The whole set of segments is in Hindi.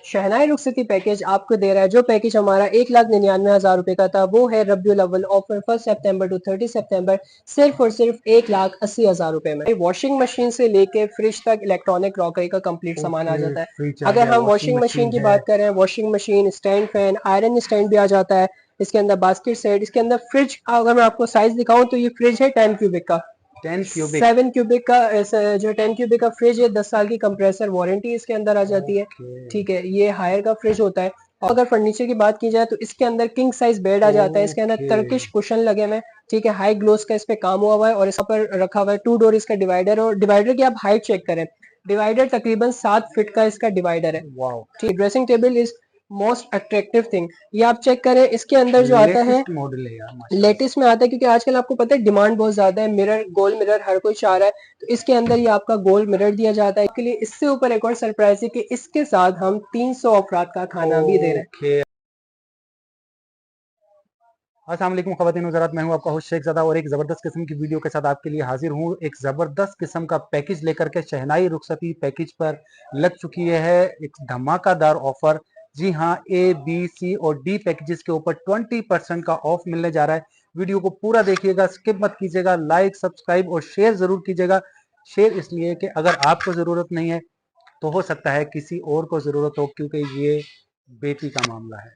शहनाई रुखसती पैकेज आपको दे रहा है। जो पैकेज हमारा 1,99,000 रुपए का था वो है रबियुल अव्वल ऑफर 1 सितंबर टू 30 सितंबर सिर्फ और सिर्फ 1,80,000 रुपए में। वॉशिंग मशीन से लेके फ्रिज तक इलेक्ट्रॉनिक क्रॉकरी का कंप्लीट सामान आ जाता है। अगर हम वॉशिंग मशीन की बात करें, washing machine, stand fan, iron stand भी आ जाता है। इसके अंदर बास्केट सेट, इसके अंदर फ्रिज, अगर मैं आपको साइज दिखाऊं तो ये फ्रिज है 10 क्यूबिक का, 7 क्यूबिक का। जो 10 क्यूबिक का फ्रिज है, 10 साल की कंप्रेसर वारंटी इसके अंदर आ जाती है। ठीक है, ये हायर का फ्रिज होता है। और अगर फर्नीचर की बात की जाए तो इसके अंदर किंग साइज बेड आ जाता है। इसके अंदर टर्किश कुशन लगे हुए हैं। ठीक है, हाई ग्लोस का इस पे काम हुआ हुआ है और इस पर रखा हुआ है 2 डोर इसका डिवाइडर। और डिवाइडर की आप हाइट चेक करें, डिवाइडर तकरीबन 7 फीट का इसका डिवाइडर है। ठीक, dressing table is most attractive thing. ये आप चेक करें, इसके अंदर जो आता है मॉडल है यार, लेटेस्ट में आता है, क्योंकि आजकल आपको पता है डिमांड बहुत ज्यादा है। मिरर, गोल मिरर हर कोई चाह रहा है, तो इसके अंदर ये आपका गोल मिरर दिया जाता है। इसके लिए इससे ऊपर एक और सरप्राइज है कि इसके साथ हम 300 अफराद का खाना भी दे रहे हैं। अस्सलाम वालेकुम ख़वातीन हज़रात, मैं हूं आपका होस्ट शेख ज़ादा और एक ज़बरदस्त किस्म की वीडियो के साथ आपके लिए हाजिर हूं। एक ज़बरदस्त किस्म का पैकेज लेकर के शहनाई रुखसती पैकेज पर लग चुकी है एक धमाकादार ऑफर। जी हां, ए बी सी और डी पैकेजेस के ऊपर 20% का ऑफ मिलने जा रहा है। वीडियो को पूरा देखिएगा, स्किप मत कीजिएगा, लाइक, सब्सक्राइब और शेयर ज़रूर कीजिएगा। शेयर इसलिए कि अगर आपको ज़रूरत नहीं है तो हो सकता है किसी और को ज़रूरत हो, क्योंकि ये बेटी का मामला है।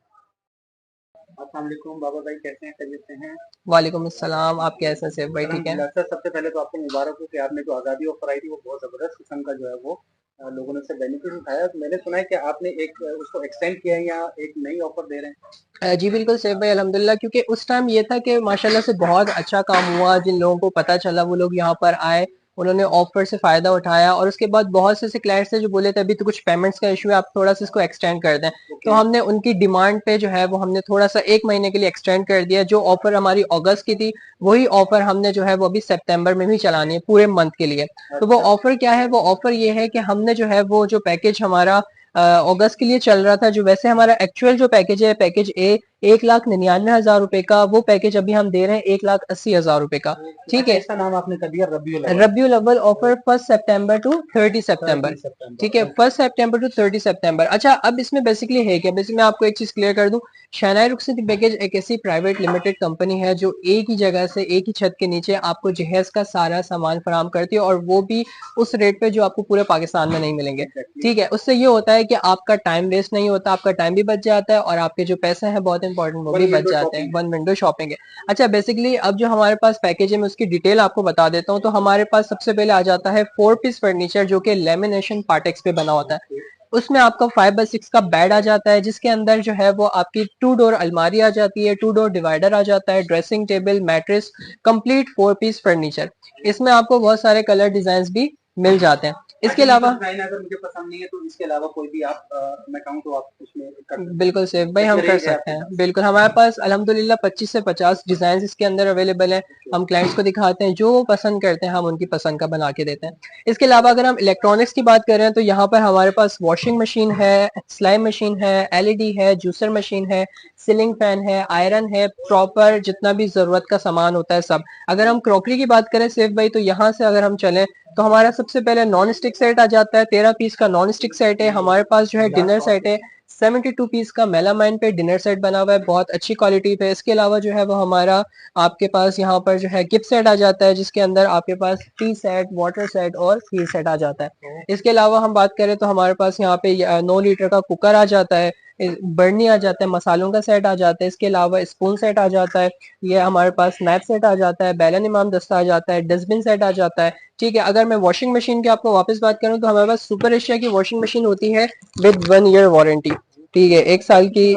अस्सलाम वालेकुम बाबा भाई, कैसे हैं? खैरियत से हैं? वालेकुम अस्सलाम, आप कैसे हैं सेफ भाई? ठीक है सर, सबसे पहले तो आपको मुबारक हो कि आपने जो आज़ादी ऑफर आई थी वो बहुत ज़बरदस्त किस्म का जो है वो लोगों ने उससे बेनिफिट उठाया। तो मैंने सुना है कि आपने एक उसको एक्सटेंड किया है या एक नई ऑफर दे रहे हैं? जी बिल्कुल सेफ भाई, अल्हम्दुलिल्लाह, क्योंकि उस टाइम ये था कि माशाल्लाह से बहुत अच्छा काम हुआ। जिन लोगों को पता चला वो लोग यहाँ पर आए, उन्होंने ऑफर से फायदा उठाया। और उसके बाद बहुत से क्लाइंट्स थे जो बोले थे अभी तो कुछ पेमेंट्स का इशू है, आप थोड़ा सा इसको एक्सटेंड कर दें। तो हमने उनकी डिमांड पे जो है वो हमने थोड़ा सा 1 महीने के लिए एक्सटेंड कर दिया। जो ऑफर हमारी अगस्त की थी वही ऑफर हमने जो है वो अभी सितंबर में भी चलानी है पूरे मंथ के लिए। तो वो ऑफर क्या है? वो ऑफर ये है कि हमने जो है वो जो पैकेज हमारा अगस्त के लिए चल रहा था, जो वैसे हमारा एक्चुअल जो पैकेज है, पैकेज ए 1,99,000 रुपए का, वो पैकेज अभी हम दे रहे हैं 1,80,000 रुपए का। ठीक है, इसका नाम आपने कर दिया रबियुल अव्वल ऑफर 1 सितंबर टू 30 सितंबर। ठीक है, 1 सितंबर टू 30 सितंबर। अच्छा, अब इसमें बेसिकली है क्या? बेसिकली मैं आपको एक चीज क्लियर कर दूं, शहनाई रुखसती पैकेज एक ऐसी प्राइवेट लिमिटेड कंपनी है जो एक ही जगह से, एक ही छत के नीचे आपको जहेज का सारा सामान फराम करती है, और वो भी उस रेट पे जो आपको पूरे पाकिस्तान में नहीं मिलेंगे। ठीक है, उससे ये होता है कि आपका टाइम वेस्ट नहीं होता, आपका टाइम भी बच जाता है और आपके जो पैसे हैं बहुत इंपॉर्टेंट वो भी बच जाते हैं। वन विंडो शॉपिंग है। अच्छा, बेसिकली अब जो हमारे पास पैकेज है मैं उसकी डिटेल आपको बता देता हूँ। तो हमारे पास सबसे पहले आ जाता है 4 पीस फर्नीचर, जो कि लेमिनेशन पार्टेक्स पे बना होता है। उसमें आपका 5x6 का बेड आ जाता है, जिसके अंदर जो है वो आपकी 2 डोर अलमारी आ जाती है, 2 डोर डिवाइडर आ जाता है, dressing table, mattress, complete 4 piece furniture. इसमें आपको बहुत सारे कलर डिजाइन भी मिल जाते हैं। इसके अलावा अगर मुझे पसंद नहीं है तो इसके अलावा कोई भी आप मैं कहूँ तो आप उसमें बिल्कुल सेफ भाई हम कर सकते हैं। बिल्कुल, हमारे पास अल्हम्दुलिल्लाह 25 से 50 डिजाइन इसके अंदर अवेलेबल है। हम क्लाइंट्स को दिखाते हैं, जो वो पसंद करते हैं हम उनकी पसंद का बना के देते हैं। इसके अलावा अगर हम इलेक्ट्रॉनिक्स की बात करें तो यहाँ पर हमारे पास वॉशिंग मशीन है, सिलाई मशीन है, एलईडी है, जूसर मशीन है, सीलिंग फैन है, आयरन है, प्रॉपर जितना भी जरूरत का सामान होता है सब। अगर हम क्रॉकरी की बात करें सेफ भाई, तो यहाँ से अगर हम चलें तो हमारा सबसे पहले नॉन स्टिक सेट आ जाता है। 13 पीस का नॉन स्टिक सेट है। हमारे पास जो है डिनर सेट है, 72 पीस का मेलामाइन पे डिनर सेट बना हुआ है, बहुत अच्छी क्वालिटी पे। इसके अलावा जो है वो हमारा आपके पास यहाँ पर जो है गिफ्ट सेट आ जाता है, जिसके अंदर आपके पास टी सेट, वाटर सेट और खीर सेट आ जाता है। इसके अलावा हम बात करें तो हमारे पास यहाँ पे 9 लीटर का कुकर आ जाता है, बर्नी आ जाता है, मसालों का सेट आ जाता है। इसके अलावा स्पून सेट आ जाता है, ये हमारे पास स्नैप सेट आ जाता है, बैलन इमाम दस्ता आ जाता है, डस्टबिन सेट आ जाता है। ठीक है, अगर मैं वॉशिंग मशीन की आपको वापस बात करूं तो हमारे पास सुपर एशिया की वॉशिंग मशीन होती है विद 1 ईयर वारंटी। ठीक है, 1 साल की।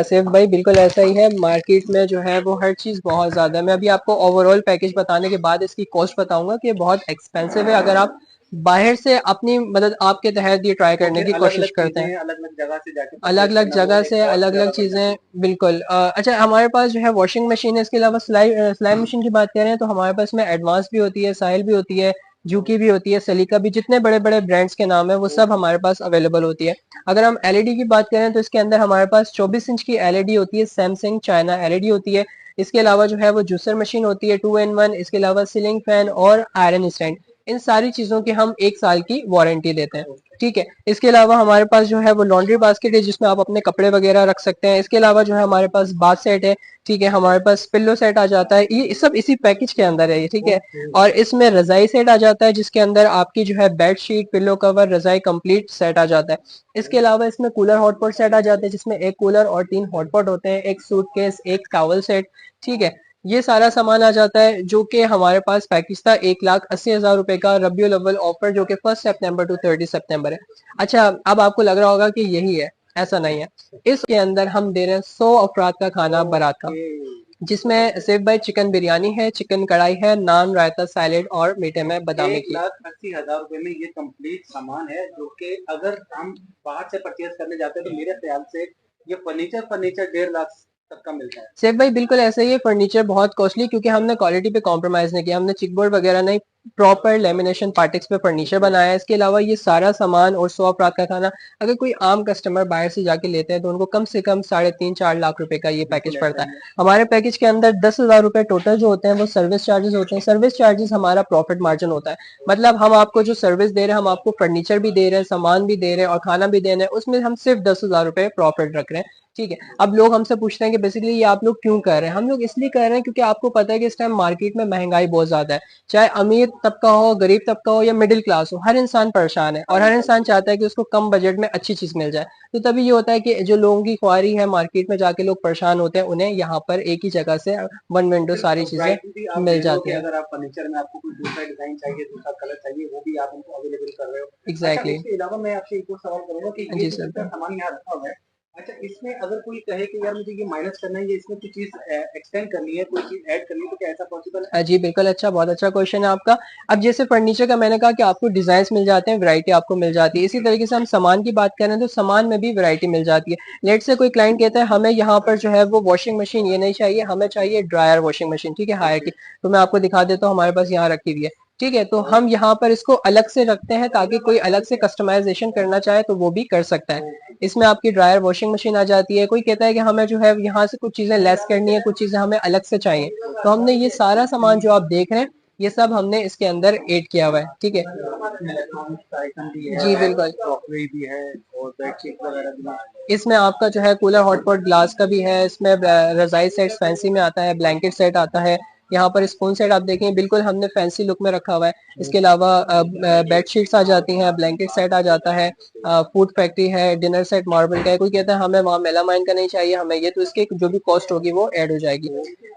सेफ भाई बिल्कुल ऐसा ही है, मार्केट में जो है वो हर चीज बहुत ज्यादा है। मैं अभी आपको ओवरऑल पैकेज बताने के बाद इसकी कॉस्ट बताऊंगा कि बहुत एक्सपेंसिव है। अगर आप बाहर से अपनी मदद आपके तहत ये ट्राई करने की कोशिश करते हैं, अलग अलग जगह से अलग अलग चीजें। बिल्कुल। अच्छा, हमारे पास जो है वॉशिंग मशीन है। इसके अलावा सिलाई मशीन की बात करें तो हमारे पास में एडवांस भी होती है, साहिल भी होती है, जूकी भी होती है, सलीका भी, जितने बड़े बड़े ब्रांड्स के नाम है वो सब हमारे पास अवेलेबल होती है। अगर हम एलईडी की बात करें तो इसके अंदर हमारे पास 24 इंच की एलईडी होती है, सैमसंग चाइना एलईडी होती है। इसके अलावा जो है वो जूसर मशीन होती है 2 in 1। इसके अलावा सीलिंग फैन और आयरन स्टैंड। इन सारी चीजों की हम 1 साल की वारंटी देते हैं। ठीक है, इसके अलावा हमारे पास जो है वो लॉन्ड्री बास्केट है जिसमें आप अपने कपड़े वगैरह रख सकते हैं। इसके अलावा जो है हमारे पास बाथ सेट है। ठीक है, हमारे पास पिल्लो सेट आ जाता है, ये सब इसी पैकेज के अंदर है ये। ठीक है, और इसमें रजाई सेट आ जाता है जिसके अंदर आपकी जो है बेड शीट, पिल्लो कवर, रजाई कंप्लीट सेट आ जाता है। इसके अलावा इसमें कूलर हॉटपॉट सेट आ जाते हैं जिसमें एक कूलर और 3 हॉटपॉट होते हैं, एक सूटकेस, एक टॉवल सेट। ठीक है, ये सारा सामान आ जाता है जो कि हमारे पास पैकेज था 1,80,000 रुपए का रबियुल अव्वल ऑफर, जो कि 1 सितंबर टू 30 सितंबर है। अच्छा, अब आपको लग रहा होगा कि यही है, ऐसा नहीं है। इसके अंदर हम दे रहे हैं 100 अफराद का खाना बारात का, जिसमें सिर्फ भाई चिकन बिरयानी है, चिकन कढ़ाई है, नान, रायता, सैलेड और मीठे में बादामी की। 1,80,000 रुपए में ये कंप्लीट सामान है, जो कि अगर हम बाहर से परचेज करने जाते हैं तो मेरे ख्याल से ये फर्नीचर 1.5 लाख तक का मिलता है। सेफ भाई बिल्कुल ऐसा ही है, फर्नीचर बहुत कॉस्टली, क्योंकि हमने क्वालिटी पे कॉम्प्रोमाइज नहीं किया, हमने चिकबोर्ड वगैरह नहीं, प्रॉपर लेमिनेशन पार्टिक्स पे फर्नीचर बनाया है। इसके अलावा ये सारा सामान और 100 अफराद का खाना अगर कोई आम कस्टमर बाहर से जाके लेते हैं तो उनको कम से कम 3.5-4 लाख रुपए का ये पैकेज पड़ता है। हमारे पैकेज के अंदर 10,000 रुपए टोटल जो होते हैं वो सर्विस चार्जेस होते हैं। सर्विस चार्जेस हमारा प्रॉफिट मार्जिन होता है, मतलब हम आपको जो सर्विस दे रहे हैं, हम आपको फर्नीचर भी दे रहे हैं, सामान भी दे रहे हैं और खाना भी दे रहे हैं, उसमें हम सिर्फ 10,000 रुपए प्रॉफिट रख रहे हैं। ठीक है, अब लोग हमसे पूछते हैं कि बेसिकली ये आप लोग क्यों कर रहे हैं? हम लोग इसलिए कर रहे हैं क्योंकि आपको पता है कि इस टाइम मार्केट में महंगाई बहुत ज्यादा है, चाहे अमीर तबका हो, गरीब तबका हो या मिडिल क्लास हो, हर इंसान परेशान है और हर इंसान चाहता है कि उसको कम बजट में अच्छी चीज मिल जाए। तो तभी ये होता है कि जो लोगों की ख्वारी है, मार्केट में जाके लोग परेशान होते हैं, उन्हें यहाँ पर एक ही जगह से वन विंडो सारी चीजें मिल जाती है। अगर आप फर्नीचर में आपको कोई दूसरा डिजाइन चाहिए, दूसरा कलर चाहिए, वो भी आप उनको अवेलेबल कर रहे हो। एग्जैक्टली। इसके अलावा मैं आपसे एक और सवाल करूंगा कि ये जी जो सर। जितना सामान यहाँ रखा हुआ है, अच्छा इसमें अगर कोई कहे कि यार मुझे ये माइनस करना है या इसमें कोई चीज एक्सटेंड करनी है, कोई चीज ऐड करनी है, तो क्या ऐसा पॉसिबल है? जी बिल्कुल, अच्छा, बहुत अच्छा क्वेश्चन है आपका। अब जैसे फर्नीचर का मैंने कहा कि आपको डिजाइन मिल जाते हैं, वैरायटी आपको मिल जाती है, इसी तरीके से हम सामान की बात करें तो सामान में भी वैरायटी मिल जाती है। लेट से कोई क्लाइंट कहता है हमें यहाँ पर जो है वो वॉशिंग मशीन ये नहीं चाहिए, हमें चाहिए ड्रायर वॉशिंग मशीन, ठीक है, हायर की, तो मैं आपको दिखा देता हूँ, हमारे पास यहाँ रखी हुई है। ठीक है, तो हम यहाँ पर इसको अलग से रखते हैं ताकि कोई अलग से कस्टमाइजेशन करना चाहे तो वो भी कर सकता है। इसमें आपकी ड्रायर वॉशिंग मशीन आ जाती है। कोई कहता है कि हमें जो है यहाँ से कुछ चीजें लेस करनी है, कुछ चीजें हमें अलग से चाहिए, तो हमने ये सारा सामान जो आप देख रहे हैं ये सब हमने इसके अंदर ऐड किया हुआ है। ठीक है जी बिल्कुल, क्रॉकरी भी है और बेडशीट वगैरह भी है। इसमें आपका जो है कूलर हॉटपॉट ग्लास का भी है, इसमें रजाई सेट फैंसी में आता है, ब्लैंकेट सेट आता है, यहाँ पर स्पून सेट आप देखें बिल्कुल हमने फैंसी लुक में रखा हुआ है। इसके अलावा बेडशीट्स आ जाती हैं, ब्लैंकेट सेट आ जाता है, फूड फैक्ट्री है, डिनर सेट मार्बल का है। कोई कहता है हमें वहाँ मेलामाइन का नहीं चाहिए, हमें ये, तो इसकी जो भी कॉस्ट होगी वो ऐड हो जाएगी।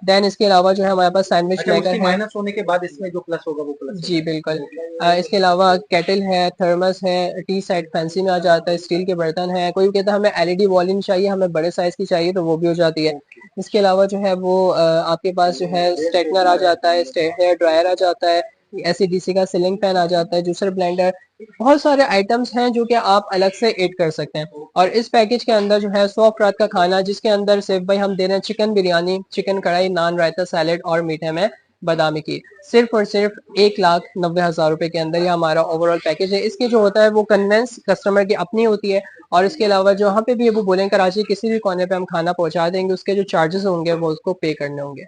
देन इसके अलावा जो है हमारे पास सैंडविच मेकर है, माइनस होने के बाद इसमें जो प्लस होगा वो प्लस। जी बिल्कुल। इसके अलावा केटल है, थर्मस है, टी सेट फैंसी में आ जाता है, स्टील के बर्तन है। कोई कहता है हमें एलईडी वॉल्यूम चाहिए, हमें बड़े साइज की चाहिए, तो वो भी हो जाती है। इसके अलावा जो है वो आपके पास जो है स्ट्रेटनर आ जाता है, हेयर ड्रायर आ जाता है, एसीडीसी का सीलिंग फैन आ जाता है, जूसर ब्लेंडर, बहुत सारे आइटम्स हैं जो कि आप अलग से ऐड कर सकते हैं। और इस पैकेज के अंदर जो है 100 अफराद का खाना, जिसके अंदर सिर्फ भाई हम दे रहे हैं चिकन बिरयानी, चिकन कढ़ाई, नान, रायता, सैलेड और मीठे में बादामी की, सिर्फ और सिर्फ 1,90,000 रुपए के अंदर ये हमारा ओवरऑल पैकेज है। इसके जो होता है वो कन्वेंस कस्टमर की अपनी होती है, और इसके अलावा जहाँ पे भी वो बोलें कराची किसी भी कोने पे हम खाना पहुंचा देंगे, उसके जो चार्जेस होंगे वो उसको पे करने होंगे।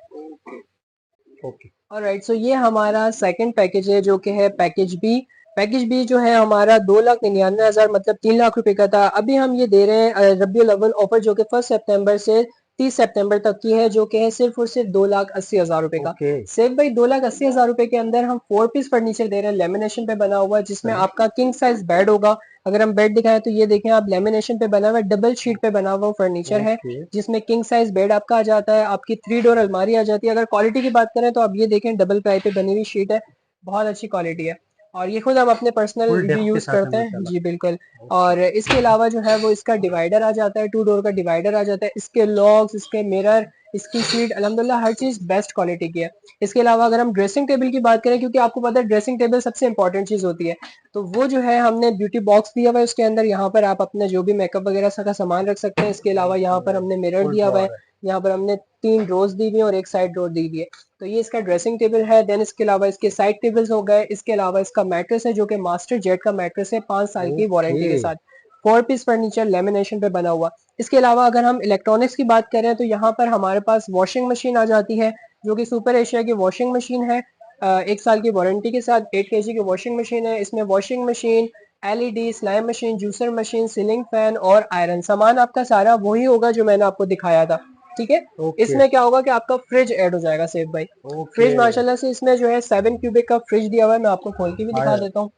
ओके, ऑलराइट, सो ये हमारा सेकंड पैकेज है जो कि है पैकेज बी। पैकेज बी जो है हमारा 2,99,000 मतलब 3 लाख रुपए का था। अभी हम ये दे रहे हैं रबियुल अव्वल ऑफर, जो कि 1 सितंबर से 30 सितंबर तक की है, जो कि है सिर्फ और सिर्फ 2,80,000 रुपए का। सिर्फ भाई 2,80,000 रुपए के अंदर हम 4 पीस फर्नीचर दे रहे हैं, लेमिनेशन पे बना हुआ, जिसमें आपका किंग साइज बेड होगा। अगर हम बेड दिखाएं तो ये देखें आप, लेमिनेशन पे बना हुआ है, डबल शीट पे बना हुआ फर्नीचर है, जिसमें किंग साइज बेड आपका आ जाता है, आपकी 3 डोर अलमारी आ जाती है। अगर क्वालिटी की बात करें तो आप ये देखें, डबल प्लाई पे बनी हुई शीट है, बहुत अच्छी क्वालिटी है, और ये खुद हम अपने पर्सनल भी यूज करते हैं। जी बिल्कुल। और इसके अलावा जो है वो इसका डिवाइडर आ जाता है, 2 डोर का डिवाइडर आ जाता है, इसके लॉक्स, इसके मिरर, इसकी सीट, अल्हम्दुलिल्लाह हर चीज बेस्ट क्वालिटी की है। इसके अलावा अगर हम ड्रेसिंग टेबल की बात करें, क्योंकि आपको पता है ड्रेसिंग टेबल सबसे इंपॉर्टेंट चीज होती है, तो वो जो है हमने ब्यूटी बॉक्स दिया हुआ है उसके अंदर, यहाँ पर आप अपने जो भी मेकअप वगैरह का सामान रख सकते हैं। इसके अलावा यहाँ पर हमने मिरर दिया हुआ है, यहाँ पर हमने 3 ड्रोज दी हुई है और एक साइड ड्रोर दी हुई है। तो ये इसका ड्रेसिंग टेबल है। देन इसके अलावा इसके साइड टेबल्स हो गए। इसके अलावा इसका मैट्रेस है जो कि मास्टर जेट का मैट्रेस है, 5 साल की वारंटी के साथ, 4 पीस फर्नीचर लेमिनेशन पे बना हुआ। इसके अलावा अगर हम इलेक्ट्रॉनिक्स की बात करें तो यहाँ पर हमारे पास वॉशिंग मशीन आ जाती है, जो कि सुपर एशिया की वॉशिंग मशीन है। 1 साल की वारंटी के साथ 8 केजी की वॉशिंग मशीन है। इसमें washing machine, LED, slime machine, juicer machine, ceiling fan और आयरन, सामान आपका सारा वही होगा जो मैंने आपको दिखाया था। ठीक है। ओके इसमें क्या होगा कि आपका फ्रिज ऐड हो जाएगा सेफ भाई। ओके। फ्रिज माशाल्लाह से इसमें जो है 7 क्यूबिक का फ्रिज दिया हुआ है, मैं आपको खोल के भी दिखा हायर। देता हूँ।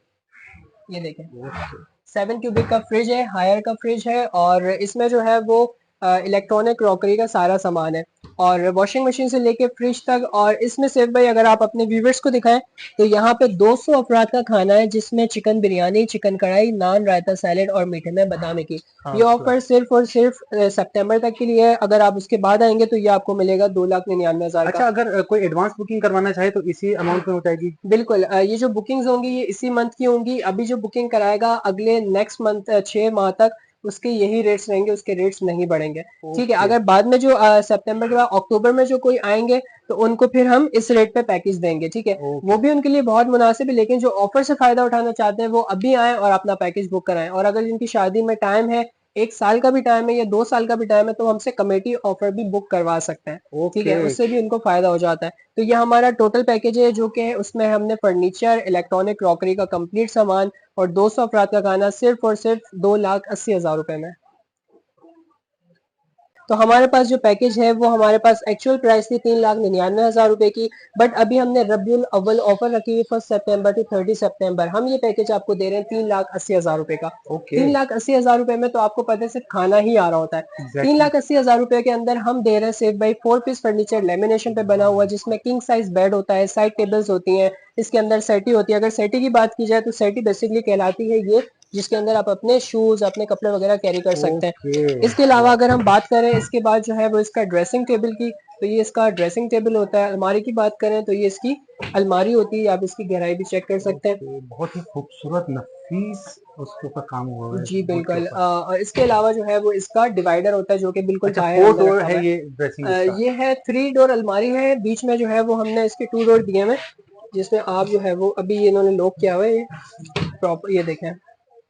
ये देखें, ओके 7 क्यूबिक का फ्रिज है, हायर का फ्रिज है, और इसमें जो है वो इलेक्ट्रॉनिक क्रॉकरी का सारा सामान है, और वॉशिंग मशीन से लेके फ्रिज तक। और इसमें सिर्फ भाई अगर आप अपने व्यूवर्स को दिखाएं तो यहाँ पे 200 अफराद का खाना है, जिसमें चिकन बिरयानी, चिकन कढ़ाई, नान, रायता, सैलेड और मीठे में बादाम की। हाँ ये उसके ऑफर सिर्फ और सिर्फ सितंबर तक के लिए है। अगर आप उसके बाद आएंगे तो ये आपको मिलेगा 2,99,000 का। अच्छा, अगर कोई एडवांस बुकिंग करवाना चाहे तो इसी अमाउंट में हो जाएगी? बिल्कुल, ये जो बुकिंग्स होंगी ये इसी मंथ की होंगी। अभी जो बुकिंग कराएगा अगले नेक्स्ट मंथ 6 माह तक उसके यही रेट्स रहेंगे, उसके रेट्स नहीं बढ़ेंगे। ठीक है। ओके अगर बाद में जो सितंबर के बाद अक्टूबर में जो कोई आएंगे तो उनको फिर हम इस रेट पे पैकेज देंगे। ठीक है। ओके। वो भी उनके लिए बहुत मुनासिब है, लेकिन जो ऑफर से फायदा उठाना चाहते हैं वो अभी आए और अपना पैकेज बुक कराएं। और अगर जिनकी शादी में टाइम है, 1 साल का भी टाइम है या 2 साल का भी टाइम है, तो हमसे कमेटी ऑफर भी बुक करवा सकते हैं। ठीक है, ओके उससे भी उनको फायदा हो जाता है। तो ये हमारा टोटल पैकेज है, जो कि उसमें हमने फर्नीचर, इलेक्ट्रॉनिक क्रॉकरी का कंप्लीट सामान और 200 अफराद का खाना सिर्फ और सिर्फ 2,80,000 रुपए में। तो हमारे पास जो पैकेज है वो हमारे पास एक्चुअल प्राइस थी 3,99,000 रुपए की, बट अभी हमने रबियुल अव्वल ऑफर रखी हुई 1 सितंबर टू 30 सितंबर। हम ये पैकेज आपको दे रहे हैं 3,80,000 रुपए का। ओके। 3,80,000 रुपए में तो आपको पता है सिर्फ खाना ही आ रहा होता है। तीन एग्जैक्टली। लाख अस्सी हजार रुपए के अंदर हम दे रहे हैं सेफ भाई 4 पीस फर्नीचर लेमिनेशन पे बना हुआ, जिसमें किंग साइज बेड होता है, साइड टेबल्स होती हैं, इसके अंदर सेटी होती है। अगर सेटी की बात की जाए तो सेटी बेसिकली कहलाती है ये, जिसके अंदर आप अपने शूज, अपने कपड़े वगैरह कैरी कर सकते हैं। ओके। इसके अलावा अगर हम बात करें इसके बाद जो है वो इसका ड्रेसिंग टेबल की, तो ये इसका ड्रेसिंग टेबल होता है। अलमारी की बात करें तो ये इसकी अलमारी होती है, आप इसकी गहराई भी चेक कर सकते हैं। ओके, बहुत ही खूबसूरत नफीस उसके ऊपर काम हुआ है जी बोर्ड के बिल्कुल। ऊपर। और इसके अलावा जो है वो इसका डिवाइडर होता है, जो कि बिल्कुल अच्छा, बाहर फोर अंदर डोर रखा हुआ है है। ये ड्रेसिंग इसका? ये है 3 डोर अलमारी है, बीच में जो है वो हमने इसके 2 डोर दिए हुए, जिसमें आप जो है वो अभी ये इन्होंने लॉक किया हुआ है, ये प्रॉपर ये देखें।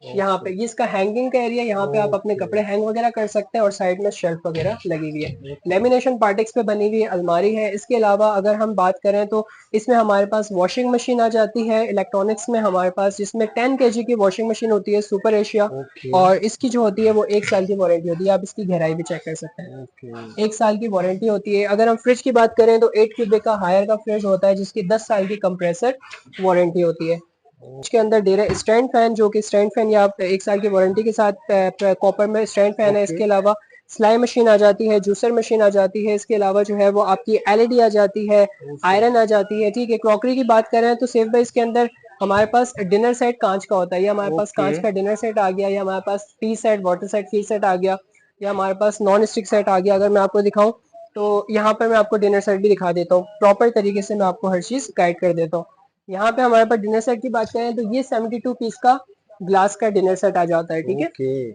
यहाँ पे ओके ये इसका हैंगिंग का एरिया, यहाँ पे आप अपने ओके कपड़े हैंग वगैरह कर सकते हैं, और साइड में शेल्फ वगैरह लगी हुई है। ओके। लेमिनेशन पार्टिक्स पे बनी हुई अलमारी है। इसके अलावा अगर हम बात करें तो इसमें हमारे पास वॉशिंग मशीन आ जाती है इलेक्ट्रॉनिक्स में हमारे पास, जिसमें 10 केजी की वॉशिंग मशीन होती है, सुपर एशिया। ओके और इसकी जो होती है वो 1 साल की वारंटी होती है, आप इसकी गहराई भी चेक कर सकते हैं। ओके। 1 साल की वारंटी होती है। अगर हम फ्रिज की बात करें तो 8 क्यूबिक का हायर का फ्रिज होता है, जिसकी 10 साल की कंप्रेसर वारंटी होती है। इसके अंदर दे रहे हैं स्टैंड फैन, जो कि स्टैंड फैन या आप 1 साल की वारंटी के साथ कॉपर में स्टैंड फैन है। ओके इसके अलावा सिलाई मशीन आ जाती है, जूसर मशीन आ जाती है। इसके अलावा जो है वो आपकी एलईडी आ जाती है, ओके आयरन आ जाती है। ठीक है। क्रॉकरी की बात करें तो सेफ भाई इसके अंदर हमारे पास डिनर सेट कांच का होता है, या हमारे पास ओके कांच का डिनर सेट आ गया, या हमारे पास tea set, water set, feed set आ गया, या हमारे पास नॉन स्टिक सेट आ गया। अगर मैं आपको दिखाऊं तो यहाँ पर मैं आपको डिनर सेट भी दिखा देता हूँ, प्रॉपर तरीके से मैं आपको हर चीज गाइड कर देता हूँ। यहाँ पे हमारे पास डिनर सेट की बात करें तो ये 72 पीस का ग्लास का डिनर सेट आ जाता है। ठीक है। ओके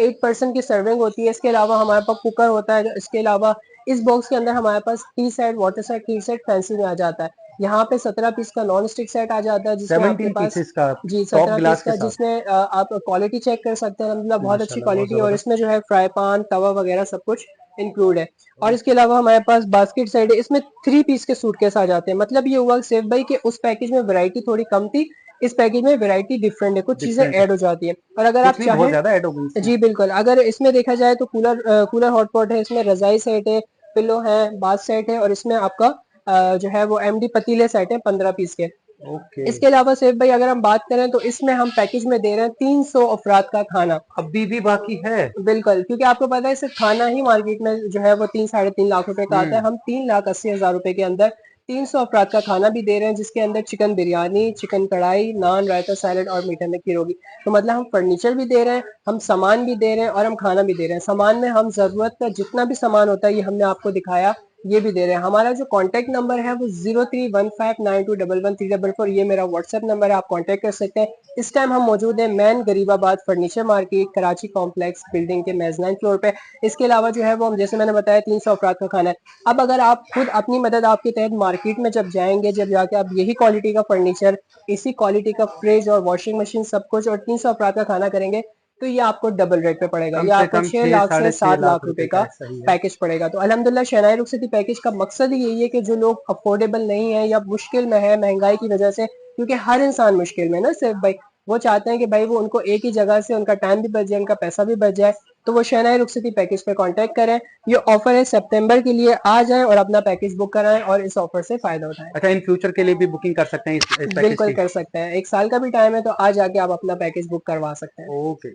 8 पर्सन की सर्विंग होती है। इसके अलावा हमारे पास कुकर होता है। इसके अलावा इस बॉक्स के अंदर हमारे पास tea set, water set, tea set fancy में आ जाता है। यहाँ पे 17 पीस का नॉन स्टिक सेट आ जाता है, जिसमें आपके 17 पास पीसेस का जी टॉप 17 पीस ग्लास के का, साथ। जिसमें आप क्वालिटी चेक कर सकते हैं। अलहमदुलिल्लाह बहुत अच्छी माशाल्लाह बहुत क्वालिटी है, और इसमें जबरदस्त। जो है फ्राई पान, तवा वगैरह सब कुछ इंक्लूड है। और इसके अलावा हमारे पास बास्केट सेट है। इसमें 3 पीस के सूटकेस आ जाते हैं। मतलब ये हुआ सेफ भाई कि उस पैकेज में वैरायटी थोड़ी कम थी, इस पैकेज में वैरायटी डिफरेंट है, कुछ चीजें डिफरेंट है। ऐड हो जाती है। और अगर आप कुछ नहीं, बहुत चाहें, ज्यादा ऐड हो गई इसमें। जी बिल्कुल, अगर इसमें देखा जाए तो कूलर हॉटपॉट है, इसमें रजाई सेट है, पिलो है, बाथ सेट है, और इसमें आपका जो है वो एमडी पतीले सेट है 15 पीस के। ओके। इसके अलावा सेफ भाई अगर हम बात करें तो इसमें हम पैकेज में दे रहे हैं 300 अफराद का खाना। अभी भी बाकी है? बिल्कुल, क्योंकि आपको पता है सिर्फ खाना ही मार्केट में जो है वो 3 साढ़े 3 लाख रुपए का आता है। हम्म। हम 3,80,000 रुपए के अंदर 300 अफराद का खाना भी दे रहे हैं, जिसके अंदर चिकन बिरयानी, चिकन कढ़ाई, नान, रायता, सैलेड और मीठे में खीर होगी। तो मतलब हम फर्नीचर भी दे रहे हैं, हम सामान भी दे रहे हैं, और हम खाना भी दे रहे हैं। सामान में हम जरूरत का जितना भी सामान होता है ये हमने आपको दिखाया, ये भी दे रहे हैं। हमारा जो कॉन्टेक्ट नंबर है वो 0315921134, ये मेरा व्हाट्सएप नंबर है, आप कॉन्टेक्ट कर सकते हैं। इस टाइम हम मौजूद है man Garibabad furniture market, Karachi complex building के मेजनाइन फ्लोर पे। इसके अलावा जो है वो हम जैसे मैंने बताया 300 अफराद का खाना है। अब अगर आप खुद अपनी मदद आपके तहत मार्केट में जब जाएंगे, जब जाके आप यही क्वालिटी का फर्नीचर, इसी क्वालिटी का फ्रिज और वॉशिंग मशीन सब कुछ और 300 अफराद का खाना करेंगे, तो ये आपको डबल रेट पे पड़ेगा, कम ये से आपको कम 6 6 लाख से साढ़े 6 7 लाख लाख रुपए रुपए का का है, सही है। पैकेज पड़ेगा। तो अल्हम्दुलिल्लाह शहनाई रुखसती पैकेज का मकसद ही यही है कि जो लोग अफोर्डेबल नहीं है या मुश्किल में है महंगाई की वजह से, क्योंकि हर इंसान मुश्किल में ना सिर्फ भाई, वो चाहते हैं कि भाई वो उनको एक ही जगह से उनका टाइम भी बच जाए, उनका पैसा भी बच जाए, तो वो शहनाई रुखसती पैकेज पे कांटेक्ट करें। ये ऑफर है सितंबर के लिए, आ जाएं और अपना पैकेज बुक कराएं और इस ऑफर से फायदा उठाएं। अच्छा, इन फ्यूचर के लिए भी बुकिंग कर सकते हैं इस पैकेज बिल्कुल की? कर सकते हैं, 1 साल का भी टाइम है, तो आज जाके आप अपना पैकेज बुक करवा सकते हैं। ओके।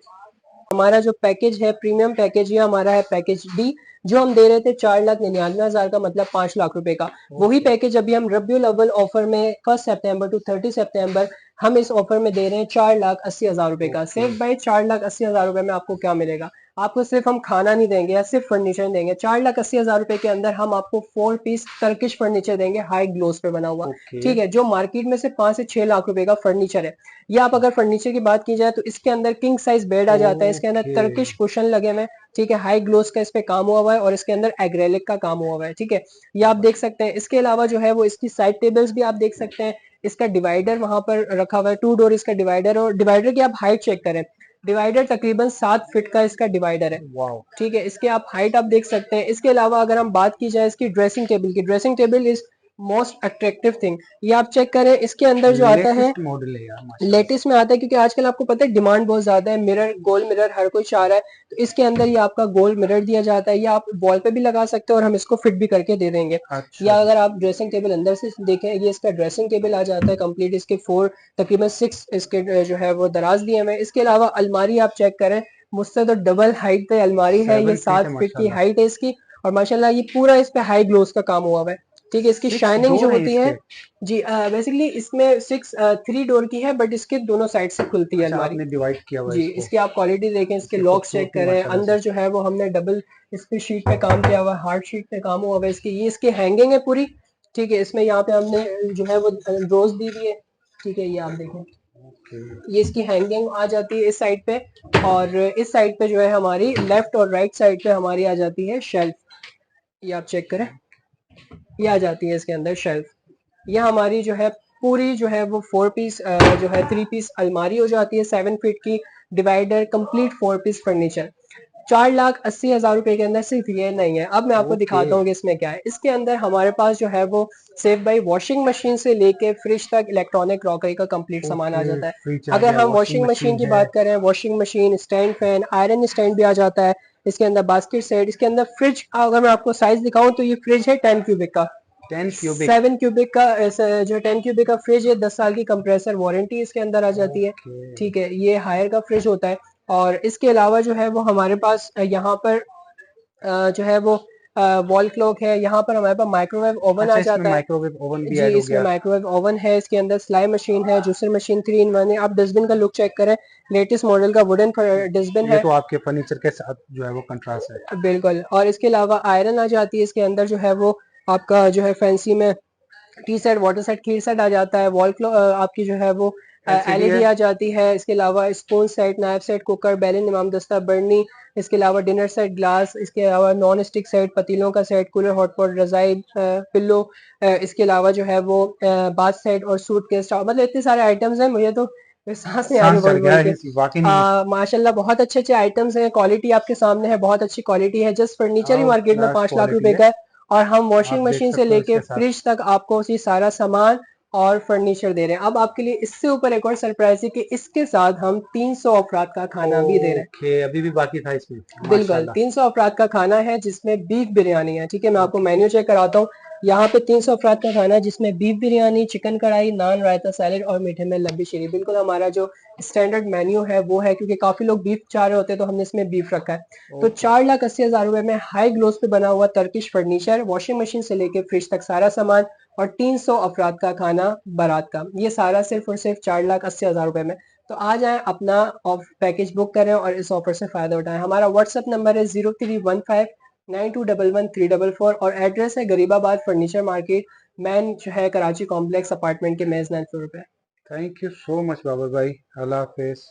हमारा जो पैकेज है प्रीमियम पैकेज, ये हमारा है पैकेज डी, जो हम दे रहे थे 4,99,000 का, मतलब 5 लाख रुपए का। वही पैकेज अभी हम रबियुल अव्वल ऑफर में 1 सितंबर टू 30 सितंबर हम इस ऑफर में दे रहे हैं 4,80,000 रुपए का। सिर्फ भाई 4,80,000 रुपए में आपको क्या मिलेगा? आपको सिर्फ हम खाना नहीं देंगे या सिर्फ फर्नीचर देंगे, 4,80,000 रुपए के अंदर हम आपको 4 पीस टर्किश फर्नीचर देंगे, हाई ग्लोस पे बना हुआ। ठीक है, जो मार्केट में से 5 से 6 लाख रुपए का फर्नीचर है। ये आप अगर फर्नीचर की बात की जाए तो इसके अंदर किंग साइज बेड आ जाता है, इसके अंदर ओके। टर्किश कुशन लगे हुए हैं, ठीक है, हाई ग्लोस का इस पे काम हुआ हुआ है और इसके अंदर एग्रेलिक का काम हुआ हुआ है। ठीक है, ये आप देख सकते हैं। इसके अलावा जो है वो इसकी साइड टेबल्स भी आप देख सकते हैं। इसका डिवाइडर वहां पर रखा हुआ है, 2 डोर इसका डिवाइडर, और डिवाइडर की आप हाइट चेक करें, डिवाइडर तकरीबन 7 फीट का इसका डिवाइडर है। वाओ। ठीक है, इसके आप हाइट आप देख सकते हैं। इसके अलावा अगर हम बात की जाए इसकी ड्रेसिंग टेबल की, dressing table is most attractive thing. ये आप चेक करें, इसके अंदर जो आता है लेटेस्ट मॉडल है यार, माशाल्लाह। लेटेस्ट में आता है, क्योंकि आजकल आपको पता है डिमांड बहुत ज्यादा है, मिरर, गोल मिरर हर कोई चाह रहा है, तो इसके अंदर ये आपका गोल मिरर दिया जाता है। ये आप वॉल पे भी लगा सकते हैं और हम इसको फिट भी करके दे देंगे। अच्छा या जी। अगर आप ड्रेसिंग टेबल अंदर से देखें, ये इसका ड्रेसिंग टेबल आ जाता है कंप्लीट, इसके 4 तकरीबन 6 इसके जो है वो दराज दिए हुए हैं। इसके अलावा अलमारी आप चेक करें, मुझसे तो डबल हाइट पे अलमारी है, ये 7 फीट है 7 फीट की माशाल्लाह। हाइट है इसकी, और माशाल्लाह ये पूरा इस पे हाई ग्लोस का काम हुआ हुआ है। ठीक है, इसकी 6 शाइनिंग जो डोर हैं होती है, इसके? जी बेसिकली इसमें 3 डोर की है, बट इसके दोनों साइड से खुलती है अच्छा, अलमारी। आपने डिवाइड किया हुआ है जी, इसको। इसकी आप क्वालिटी देखें, इसके इसकी लॉक्स चेक खूबसूरती करें, माशाल्लाह से। अंदर जो है वो हमने डबल इस पे शीट पे काम किया हुआ है, हार्ड शीट पे काम हुआ हुआ है इसकी। ये इसकी हैंगिंग है पूरी। ठीक है, इसमें यहाँ पे हमने जो है वो रोज दी हुई है। ठीक है, ये आप देखें, ओके। ये इसकी हैंगिंग आ जाती है इस साइड पे, और इस साइड पे जो है हमारी लेफ्ट और राइट साइड पे हमारी आ जाती है शेल्फ। ये आप चेक करें, ये आ जाती है इसके अंदर शेल्फ। ये हमारी जो है पूरी जो है वो 4 पीस जो है 3 पीस अलमारी हो जाती है, 7 फीट की, डिवाइडर, कंप्लीट 4 पीस फर्नीचर। 4,80,000 रुपए के अंदर सिर्फ ये नहीं है। अब मैं आपको ओके। दिखाता हूँ कि इसमें क्या है। इसके अंदर हमारे पास जो है वो सेफ बाई वॉशिंग मशीन से लेके फ्रिज तक इलेक्ट्रॉनिक क्रॉकरी का कंप्लीट सामान आ ओके, जाता है। फ्रिज आ अगर गया, हम वॉशिंग वॉशिंग मशीन मशीन की है। बात करें, washing machine, stand fan, iron stand भी आ जाता है। इसके अंदर बास्केट सेट, इसके अंदर फ्रिज, अगर मैं आपको साइज दिखाऊं तो ये फ्रिज है 10 क्यूबिक का, 10 क्यूबिक। 7 क्यूबिक का जो 10 क्यूबिक का फ्रिज है, 10 साल की कंप्रेसर वारंटी इसके अंदर आ जाती है। ओके। ठीक है, ये हायर का फ्रिज होता है। और इसके अलावा जो है वो हमारे पास यहाँ पर जो है वो वॉल क्लॉक है। यहाँ पर हमारे पास माइक्रोवेव ओवन आ अच्छा, इसमें जाता है। माइक्रोवेव ओवन भी जी, ऐड हो इसमें गया। माइक्रोवेव ओवन है, इसके अंदर सिलाई मशीन है, जूसर मशीन 3 in 1 है। आप डस्टबिन का लुक चेक करें, लेटेस्ट मॉडल का वुडन डस्टबिन ये है। तो आपके फर्नीचर के साथ जो है वो कंट्रास्ट है। बिल्कुल, और इसके अलावा आयरन आ जाती है इसके अंदर, जो है वो आपका जो है फैंसी में टी सेट, वाटर सेट, खीर सेट आ जाता है। वॉल क्लॉक आपकी जो है वो एलसीडी एलईडी है। आ जाती है। इसके अलावा spoon set, knife set, cooker, बेलन, इमाम दस्ता, बर्नी, इसके अलावा डिनर सेट, ग्लास, इसके अलावा नॉन स्टिक सेट, पतीलों का सेट, कूलर, हॉटपॉट, रजाई, पिल्लो, इसके अलावा जो है वो बाथ सेट और सूट केस, मतलब इतने सारे आइटम्स हैं, मुझे तो सांस नहीं आ रही सांस चढ़ बोल गया बोल है के। वाकई में। माशाल्लाह बहुत अच्छे अच्छे आइटम्स हैं, क्वालिटी आपके सामने है, बहुत अच्छी क्वालिटी है। जस्ट फर्नीचर ही मार्केट में क्लास 5 लाख क्वालिटी रुपए है। का है, और हम आप वॉशिंग देख मशीन से सकते हो लेके इसके साथ। फ्रिज तक आपको उसी सारा सामान और फर्नीचर दे रहे हैं। अब आपके लिए इससे ऊपर एक और सरप्राइज है कि इसके साथ हम 300 अफराद का खाना भी दे रहे हैं। ओके, अभी भी बाकी था इसमें। बिल्कुल, माशाल्लाह। 300 अफराद का खाना है जिसमें बीफ बिरयानी है। ठीक है, मैं आपको ओके। मेन्यू चेक कराता हूँ। यहाँ पे 300 अफराद का खाना है जिसमें बीफ बिरयानी, चिकन कढ़ाई, नान, रायता, सैलेड और मीठे में लब्बी शीरी। बिल्कुल हमारा जो स्टैंडर्ड मेन्यू है वो है, क्योंकि काफी लोग बीफ चाह रहे होते हैं तो हमने इसमें बीफ रखा है। तो ओके। 4,80,000 रुपए में हाई ग्लोस पे बना हुआ टर्किश फर्नीचर, वॉशिंग मशीन से लेके फ्रिज तक सारा सामान, और 300 अफराद का खाना बारात का, ये सारा सिर्फ और सिर्फ 4,80,000 रुपए में। तो आ जाएं, अपना पैकेज बुक करें और इस ऑफर से फायदा उठाएं। हमारा व्हाट्सएप नंबर है 03159211 344, और एड्रेस है गरीबाबाद फर्नीचर मार्केट, मैन जो है कराची कॉम्प्लेक्स अपार्टमेंट के मेज 9 फ्लोर पे। Thank you so much Babar भाई। अल्लाह हाफिज।